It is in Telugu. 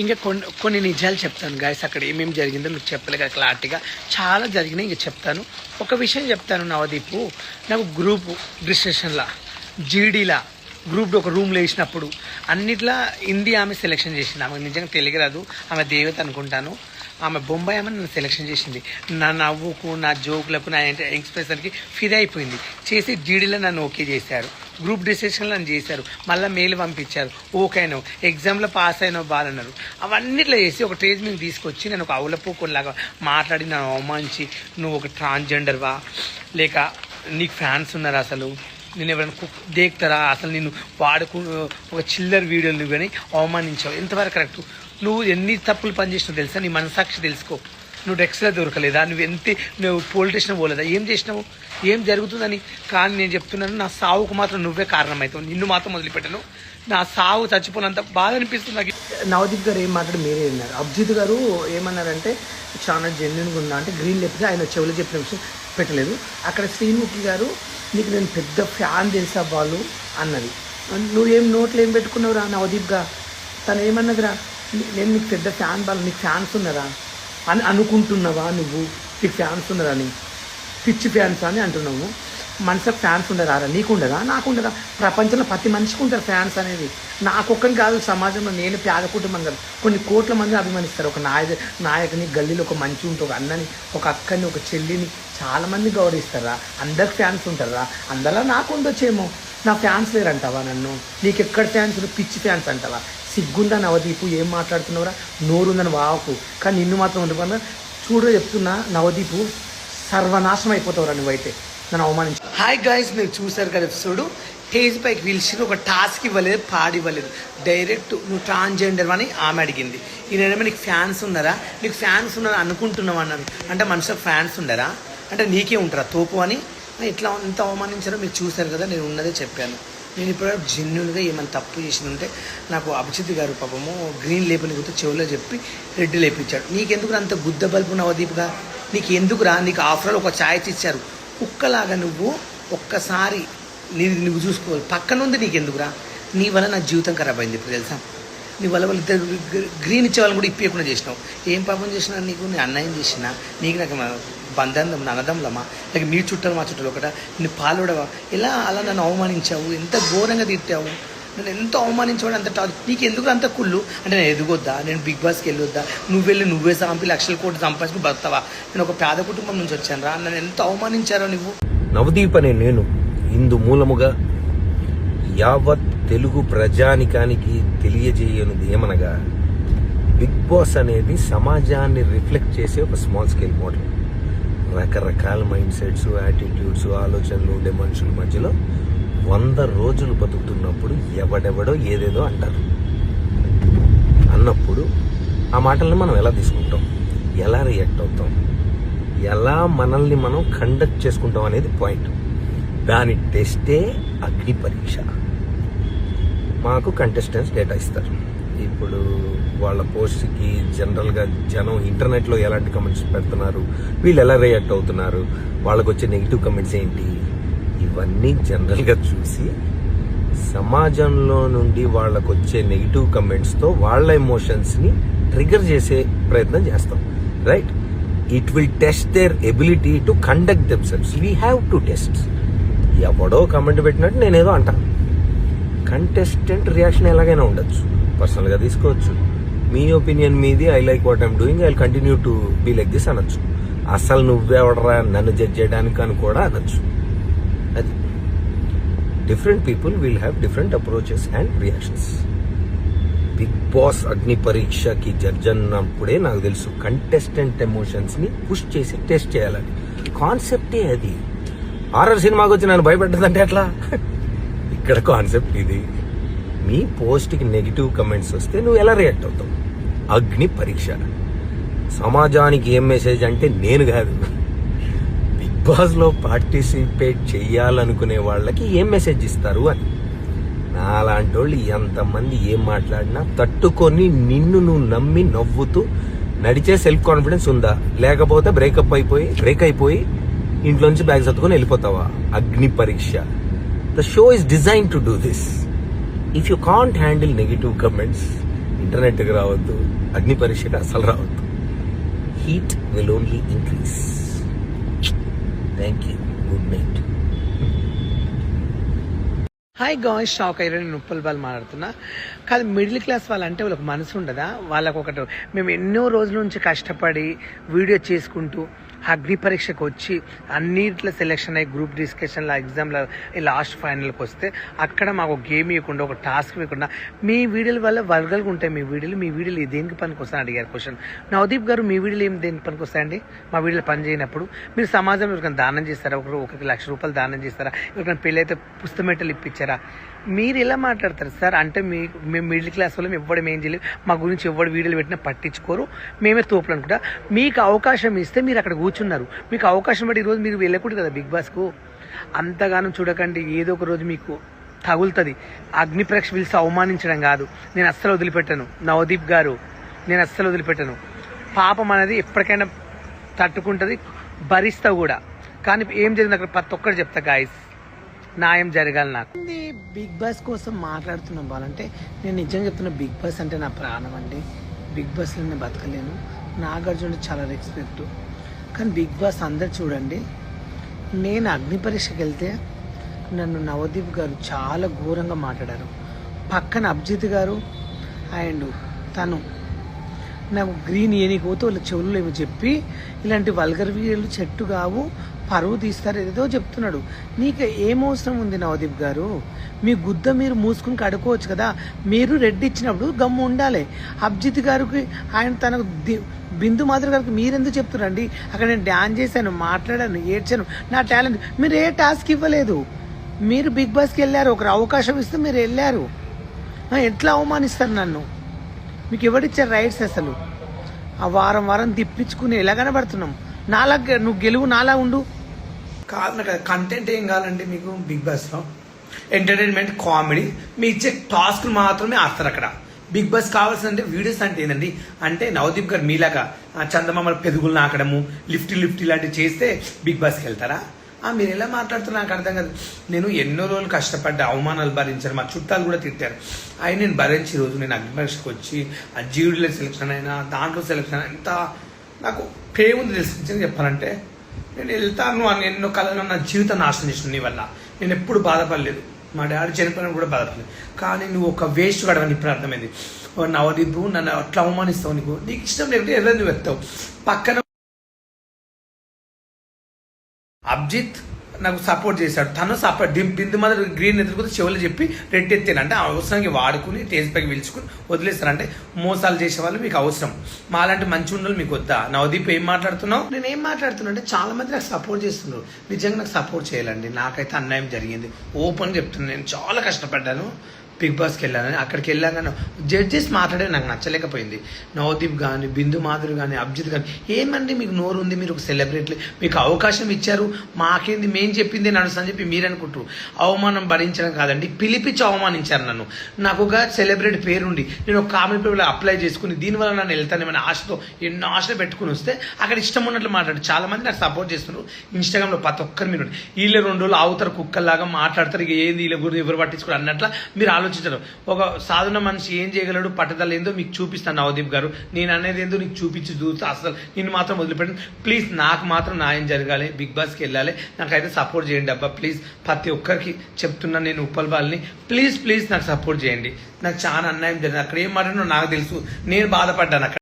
ఇంకా కొన్ని నిజాలు చెప్తాను గాయస్. అక్కడ ఏమేమి జరిగిందో మీకు చెప్పలేక క్లారిటీగా చాలా జరిగినాయి. ఇంకా చెప్తాను. ఒక విషయం చెప్తాను నవదీపు, నాకు గ్రూప్ డిస్కషన్లా జీడీలా గ్రూప్ ఒక రూమ్లో వేసినప్పుడు అన్నిట్లా హిందీ ఆమె సెలెక్షన్ చేసింది. ఆమెకు నిజంగా తెలుగు రాదు, ఆమె దేవత అనుకుంటాను. ఆమె బొంబాయి ఆమె నన్ను సెలెక్షన్ చేసింది. నా నవ్వుకు, నా జోకులకు, నా ఎక్స్ప్రెషన్కి ఫిదా అయిపోయింది. చేసి జీడీలో నన్ను ఓకే చేశారు. గ్రూప్ డిస్కషన్లో నన్ను చేశారు. మళ్ళీ మెయిల్ పంపించారు. ఓకే అయినావు, ఎగ్జామ్లో పాస్ అయినావు బాలన్నారు. అవన్నిట్లో చేసి ఒక స్టేజ్ మీద తీసుకొచ్చి నేను ఒక అవులపోకొనిలాగా మాట్లాడి నన్ను అవమానించి, నువ్వు ఒక ట్రాన్స్జెండర్వా, లేక నీకు ఫ్యాన్స్ ఉన్నారు, అసలు నేను ఎవరైనా దేక్తారా, అసలు నేను ఒక చిల్లర్ వీడియోలు నువ్వు కానీ అవమానించావు. ఎంతవరకు కరెక్ట్? నువ్వు ఎన్ని తప్పులు పనిచేసినావు తెలుసా? నీ మనసాక్షి తెలుసుకో. నువ్వు డెక్స్లో దొరకలేదా? నువ్వు పోలీస్ స్టేషన్ పోలేదా? ఏం చేసినావు? ఏం జరుగుతుందని? కానీ నేను చెప్తున్నాను, నా సావుకు మాత్రం నువ్వే కారణమవుతావు. నిన్ను మాత్రం వదిలిపెట్టాను. నా సావు చచ్చిపోయినంత బాధ అనిపిస్తుంది నాకు. నవదీప్ గారు ఏం మాట్లాడి మీరే విన్నారు. అభిజిత్ గారు ఏమన్నారంటే చాలా జెన్యున్గా ఉన్నా అంటే గ్రీన్ లేపితే ఆయన చెవులు చెప్పిన విషయం పెట్టలేదు. అక్కడ శ్రీముఖి గారు నీకు నేను పెద్ద ఫ్యాన్ తెలుసా వాళ్ళు అన్నది. నువ్వేం నోట్లు ఏం పెట్టుకున్నావురా నవదీప్గా? తను ఏమన్నదిరా, నేను నీకు పెద్ద ఫ్యాన్ వాళ్ళు, నీకు ఫ్యాన్స్ ఉన్నారా అని అనుకుంటున్నావా? నువ్వు నీకు ఫ్యాన్స్ ఉన్నారా అని, పిచ్చి ఫ్యాన్స్ అని అంటున్నావు. మనసుకు ఫ్యాన్స్ ఉండరా? నీకుండదా? నాకుండదా? ప్రపంచంలో ప్రతి మనిషికి ఉంటారు ఫ్యాన్స్ అనేది. నాకొక్కని కాదు, సమాజంలో నేను పేద కుటుంబం కాదు, కొన్ని కోట్ల మంది అభిమానిస్తారు. ఒక నాయకుని, గల్లీలో ఒక మంచి ఉంటే, ఒక అన్నని, ఒక అక్కని, ఒక చెల్లిని చాలామంది గౌరవిస్తారా? అందరికి ఫ్యాన్స్ ఉంటారా? అందరిలో నాకు ఉండొచ్చేమో. నా ఫ్యాన్స్ లేరంటావా నన్ను? నీకు ఎక్కడ ఫ్యాన్స్? పిచ్చి ఫ్యాన్స్ అంటావా? సిగ్గుందా నవదీపు? ఏం మాట్లాడుతున్నావురా? నోరుందని వాకు, కానీ నిన్ను మాత్రం ఉండకుండా చూడ చెప్తున్నా నవదీపు, సర్వనాశనం అయిపోతావురా నువ్వైతే నన్ను అవమానించు. హాయ్ గాయ్స్, మీరు చూసారు కదా ఎపిసోడ్. స్టేజ్ పైకి పిలిచి ఒక టాస్క్ ఇవ్వలేదు, పాడివ్వలేదు. డైరెక్ట్ నువ్వు ట్రాన్స్జెండర్ అని ఆమె అడిగింది. ఈయనేమో నీకు ఫ్యాన్స్ ఉన్నారా, నీకు ఫ్యాన్స్ ఉన్నారా అనుకుంటున్నావు అన్నాను. అంటే మనుషులకు ఫ్యాన్స్ ఉండరా? అంటే నీకే ఉంటారా తోపు అని? ఇట్లా ఎంత అవమానించారో మీరు చూసారు కదా. నేను ఉన్నదే చెప్పాను. నేను ఇప్పుడు జెన్యున్గా ఏమైనా తప్పు చేసిందంటే, నాకు అభిజిత్ గారు పాపము గ్రీన్ లేపని గుర్తు చెవులో చెప్పి రెడ్ లేపించాడు. నీకెందుకు అంత గుద్ద బల్పు నవదీప్గా? నీకు ఎందుకురా? నీకు ఆఫ్టర్ ఒక ఛాయిస్ ఇచ్చారు. కుక్కలాగా నువ్వు ఒక్కసారి నువ్వు చూసుకోవాలి. పక్కనుంది నీకెందుకురా? నీ వల్ల నా జీవితం ఖరాబ్ అయింది ఇప్పుడు తెలుసా. నీ వల్ల వాళ్ళు ఇద్దరు గ్రీన్ ఇచ్చే వాళ్ళని కూడా ఇప్పకుండా చేసినావు. ఏం పాపం చేసినా నీకు? నేను అన్యాయం చేసినా? నీకు నాకు బంధం అన్నదమ్ములమ్మా, లేక మీ చుట్టాలు మా చుట్టాలు ఒకట? నేను పాల్గొడవా? ఎలా అలా నన్ను అవమానించావు? ఎంత ఘోరంగా తిట్టావు నన్ను, ఎంత అవమానించావు. అంత నీకు ఎందుకు అంత కుళ్ళు? అంటే నేను ఎదుగొద్దా? నేను బిగ్ బాస్కి వెళ్ళొద్దా? నువ్వే సంపి లక్షల కోట్లు సంపాదించుకుని బతావా? నేను ఒక పేద కుటుంబం నుంచి వచ్చాను రా. నన్ను ఎంత అవమానించారో నువ్వు. నవదీప్ అనే నేను ఇందు మూలముగా యావత్ తెలుగు ప్రజానికానికి తెలియజేయనిది ఏమనగా, బిగ్ బాస్ అనేది సమాజాన్ని రిఫ్లెక్ట్ చేసే ఒక స్మాల్ స్కేల్ మోడల్. రకరకాల మైండ్ సెట్స్, యాటిట్యూడ్స్, ఆలోచనలు ఉండే మనుషుల మధ్యలో 100 రోజులు బతుకుతున్నప్పుడు ఎవడెవడో ఏదేదో అంటారు. అన్నప్పుడు ఆ మాటల్ని మనం ఎలా తీసుకుంటాం, ఎలా రియాక్ట్ అవుతాం, ఎలా మనల్ని మనం కండక్ట్ చేసుకుంటాం అనేది పాయింట్. దాని టెస్టే అగ్ని పరీక్ష. మాకు కంటెస్టెంట్స్ డేటా ఇస్తారు. ఇప్పుడు వాళ్ళ పోస్ట్కి జనరల్గా జనం ఇంటర్నెట్లో ఎలాంటి కమెంట్స్ పెడుతున్నారు, వీళ్ళు ఎలా రియాక్ట్ అవుతున్నారు, వాళ్ళకు వచ్చే నెగిటివ్ కమెంట్స్ ఏంటి, ఇవన్నీ జనరల్గా చూసి సమాజంలో నుండి వాళ్ళకు వచ్చే నెగిటివ్ కమెంట్స్తో వాళ్ళ ఎమోషన్స్ని ట్రిగర్ చేసే ప్రయత్నం చేస్తాం. Right? It will test their ability to conduct themselves. We have to test. ఎవడో కమెంట్ పెట్టినట్టు నేనేదో అంటాను. కంటెస్టెంట్ రియాక్షన్ ఎలాగైనా ఉండొచ్చు, పర్సనల్గా తీసుకోవచ్చు. మీ ఒపీనియన్ మీది, I like what I'm doing, I continue to be like this అనొచ్చు. అసలు నువ్వెవడరా నన్ను జడ్జ్ చేయడానికి అని కూడా అనొచ్చు. అది different people will have different approaches and reactions. Bigg Boss అగ్ని పరీక్షకి జడ్జ్ అన్నప్పుడే నాకు తెలుసు కంటెస్టెంట్ ఎమోషన్స్ని పుష్ చేసి టెస్ట్ చేయాలని. కాన్సెప్టే అది. హారర్ సినిమాకి వచ్చి నన్ను భయపెట్టదంటే ఎట్లా? ఇక్కడ కాన్సెప్ట్ ఇది. మీ పోస్ట్కి నెగిటివ్ కమెంట్స్ వస్తే నువ్వు ఎలా రియాక్ట్ అవుతావు? అగ్ని పరీక్ష. సమాజానికి ఏం మెసేజ్ అంటే నేను కాదు, బిగ్ బాస్లో పార్టిసిపేట్ చెయ్యాలనుకునే వాళ్ళకి ఏం మెసేజ్ ఇస్తారు అని. నాలాంటి వాళ్ళు ఎంతమంది ఏం మాట్లాడినా తట్టుకొని నిన్ను నువ్వు నమ్మి నవ్వుతూ నడిచే సెల్ఫ్ కాన్ఫిడెన్స్ ఉందా? లేకపోతే బ్రేక్ అయిపోయి ఇంట్లోంచి బ్యాగ్ సర్దుకొని వెళ్ళిపోతావా? Agni Pariksha. The show is designed to do this. If you can't handle negative comments, ఇంటర్నెట్కి రావద్దు, అగ్ని పరీక్షకి అసలు రావద్దు. Heat will only increase. Thank you, good night. Hi guys, shock అయ్యారు. నేను ఉప్పల్ బాల్ మాట్లాడుతున్నా. కాదు, మిడిల్ క్లాస్ వాళ్ళంటే వాళ్ళకి మనసు ఉండదా? వాళ్ళకు ఒకటి, మేము ఎన్నో రోజుల నుంచి కష్టపడి వీడియో చేసుకుంటూ అగ్ని పరీక్షకు వచ్చి అన్నిట్లో సెలెక్షన్ అయ్యి గ్రూప్ డిస్కషన్లో ఎగ్జామ్లో లాస్ట్ ఫైనల్కి వస్తే అక్కడ మాకు గేమ్ ఇవ్వకుండా, ఒక టాస్క్ ఇవ్వకుండా, మీ వీడియోల వల్ల వర్గలుగా ఉంటాయి. మీ వీడియోలు దేనికి పనికి వస్తాయని అడిగారు క్వశ్చన్. నవదీప్ గారు, మీ వీడియోలు ఏం దేనికి పనికి వస్తాయండి? మా వీడియోలు పని చేయనప్పుడు మీరు సమాజంలో ఎవరికైనా దానం చేస్తారా? ఒకరికి ₹1,00,000 దానం చేస్తారా? ఎవరికైనా పెళ్ళి అయితే పుస్తమెట్టలు ఇప్పించారా? మీరు ఎలా మాట్లాడతారు సార్? అంటే మేము మిడిల్ క్లాస్ వాళ్ళం, ఇవ్వడం ఏం చేయలేదు, మా గురించి ఎవరు వీడియోలు పెట్టినా పట్టించుకోరు, మేమే తోపులు అనుకుంటా. మీకు అవకాశం ఇస్తే మీరు అక్కడ కూర్చున్నారు. మీకు అవకాశం బట్టి ఈరోజు మీరు వెళ్ళకూడదు కదా బిగ్ బాస్కు. అంతగానం చూడకండి, ఏదో ఒక రోజు మీకు తగులుతుంది. అగ్ని పరీక్ష పిలిచి అవమానించడం కాదు. నేను అస్సలు వదిలిపెట్టాను నవదీప్ గారు, నేను అస్సలు వదిలిపెట్టాను. పాపం అనేది ఎప్పటికైనా తట్టుకుంటుంది, భరిస్తా కూడా. కానీ ఏం జరిగింది అక్కడ ప్రతి ఒక్కరు చెప్తా గాయస్, న్యాయం జరగాలి. నాకు బిగ్ బాస్ కోసం మాట్లాడుతున్నాం వాళ్ళంటే, నేను నిజంగా చెప్తున్నా, బిగ్ బాస్ అంటే నా ప్రాణం అండి. బిగ్ బాస్లో నేను బతకలేను. నాగార్జున చాలా రెస్పెక్ట్, కానీ బిగ్ బాస్ అందరు చూడండి. నేను అగ్ని పరీక్షకి వెళ్తే నన్ను నవదీప్ గారు చాలా ఘోరంగా మాట్లాడారు. పక్కన అభిజిత్ గారు అండ్ తను నాకు గ్రీన్ ఏనికపోతే వాళ్ళ చెవులు ఏమో చెప్పి, ఇలాంటి వల్గర్ వీడియోలు చెట్టు కావు, పరువు తీస్తారు, ఏదో చెప్తున్నాడు. నీకు ఏమవసరం ఉంది నవదీప్ గారు? మీ గుద్ద మీరు మూసుకుని కడుకోవచ్చు కదా. మీరు రెడ్ ఇచ్చినప్పుడు గమ్ము ఉండాలి. అభిజిత్ గారికి ఆయన తనకు బిందు మాధురి గారికి మీరెందుకు చెప్తున్నారండి? అక్కడ నేను డ్యాన్స్ చేశాను, మాట్లాడాను, ఏడ్చాను, నా టాలెంట్. మీరు ఏ టాస్క్ ఇవ్వలేదు. మీరు బిగ్ బాస్కి వెళ్ళారు, ఒకరు అవకాశం ఇస్తే మీరు వెళ్ళారు. ఎట్లా అవమానిస్తారు నన్ను? మీకు ఎవరిచ్చారు రైట్స్? అసలు ఆ వారం తిప్పించుకుని ఎలా కనబడుతున్నాం? నాలా నువ్వు గెలువు, నాలా ఉండు. కాదు, నాకు కంటెంట్ ఏం కావాలండి మీకు బిగ్ బాస్లో? Entertainment, comedy. మీ ఇచ్చే టాస్క్లు మాత్రమే ఆస్తారు అక్కడ. బిగ్ బాస్ కావాల్సిందంటే వీడియోస్ అంటే ఏంటండి? అంటే నవదీప్ గారు మీలాగా చందమామల పెరుగులు నాకడము, లిఫ్ట్ ఇలాంటివి చేస్తే బిగ్ బాస్కి వెళ్తారా? మీరు ఎలా మాట్లాడుతున్నా నాకు అర్థం కాదు. నేను ఎన్నో రోజులు కష్టపడ్డా, అవమానాలు భరించాను, మా చుట్టాలు కూడా తిట్టారు. అవి నేను భరించి రోజు నేను అగ్ని పరీక్షకు వచ్చి ఆ జీడీలో సెలెక్షన్ అయినా, దాంట్లో సెలెక్షన్ ఎంత నాకు ప్రేమ ఉంది తెలుసు. చెప్పాలంటే నేను వెళ్తాను అని ఎన్నో కళలు నా జీవితం నాశనం చేసిన నీ వల్ల. నేను ఎప్పుడు బాధపడలేదు, మా డాడీ చనిపోయినా కూడా బాధపడలేదు. కానీ నువ్వు ఒక వేస్ట్ గడవని ఇప్పుడు అర్థమైంది. నవదీప్ నన్ను అట్లా అవమానిస్తావు, నీకు ఇష్టం లేకపోతే ఎవరైనా నువ్వు ఎత్తావు. పక్కన అభిజిత్ నాకు సపోర్ట్ చేశాడు, తను సపోర్ట్ బిందు మాత్రం గ్రీన్ ఎదుర్కొంటే చెవులు చెప్పి రెడ్ ఎత్తాను. అంటే అవసరానికి వాడుకుని టేజ్ పైకి పిలుచుకుని వదిలేస్తారంటే మోసాలు చేసే వాళ్ళు మీకు అవసరం. మాలాంటి మంచి ఉండలు మీకు వద్దా? నవదీప్ ఏం మాట్లాడుతున్నావు? నేను ఏం మాట్లాడుతున్నా అంటే, చాలా మంది నాకు సపోర్ట్ చేస్తున్నారు. నిజంగా నాకు సపోర్ట్ చేయాలండి. నాకైతే అన్యాయం జరిగింది, ఓపెన్ చెప్తున్నాను. నేను చాలా కష్టపడ్డాను, బిగ్ బాస్కి వెళ్ళానని. అక్కడికి వెళ్ళాక జడ్జెస్ మాట్లాడే నాకు నచ్చలేకపోయింది. నవదీప్ కానీ, బిందు మాధురి కానీ, అభిజిత్ కానీ, ఏమండి మీకు నోరు ఉంది, మీరు ఒక సెలబ్రిటీ, మీకు అవకాశం ఇచ్చారు, మాకేంది, మేము చెప్పింది నడుస్తుందని చెప్పి మీరు అనుకుంటారు. అవమానం భరించడం కాదండి, పిలిపించి అవమానించారు నన్ను. నాకు ఒక సెలబ్రిటీ పేరుండి నేను ఒక కామెంట్ పేపర్లో అప్లై చేసుకుని దీనివల్ల నన్ను వెళ్తానేమని ఆశతో ఎన్నో ఆశలు పెట్టుకుని వస్తే అక్కడ ఇష్టం ఉన్నట్లు మాట్లాడు. చాలా మంది నాకు సపోర్ట్ చేస్తున్నారు ఇన్స్టాగ్రామ్లో. ప్రతి ఒక్కరు మీరు వీళ్ళ 2 రోజులు ఆవుతారు, కుక్కల్లాగా మాట్లాడతారు, ఇక ఏంది వీళ్ళ గురించి ఎవరు పట్టించుకోరు అన్నట్ల మీరు ఆలోచించారు. ఒక సాధారణ మనిషి ఏం చేయగలడు, పట్టుదల ఏందో మీకు చూపిస్తాను నవదీప్ గారు. నేను అనేది ఏందో నీకు చూపించి చూస్తా. అసలు నిన్ను మాత్రం వదిలిపెట్టండి ప్లీజ్. నాకు మాత్రం న్యాయం జరగాలి, బిగ్ బాస్కి వెళ్ళాలి. నాకైతే సపోర్ట్ చేయండి అబ్బా ప్లీజ్. ప్రతి ఒక్కరికి చెప్తున్నా నేను ఉప్పల్ బాల్ని, ప్లీజ్ నాకు సపోర్ట్ చేయండి. నాకు చాలా అన్యాయం జరిగింది. అక్కడ ఏం మాట్లాడినో నాకు తెలుసు, నేను బాధపడ్డాను అక్కడ.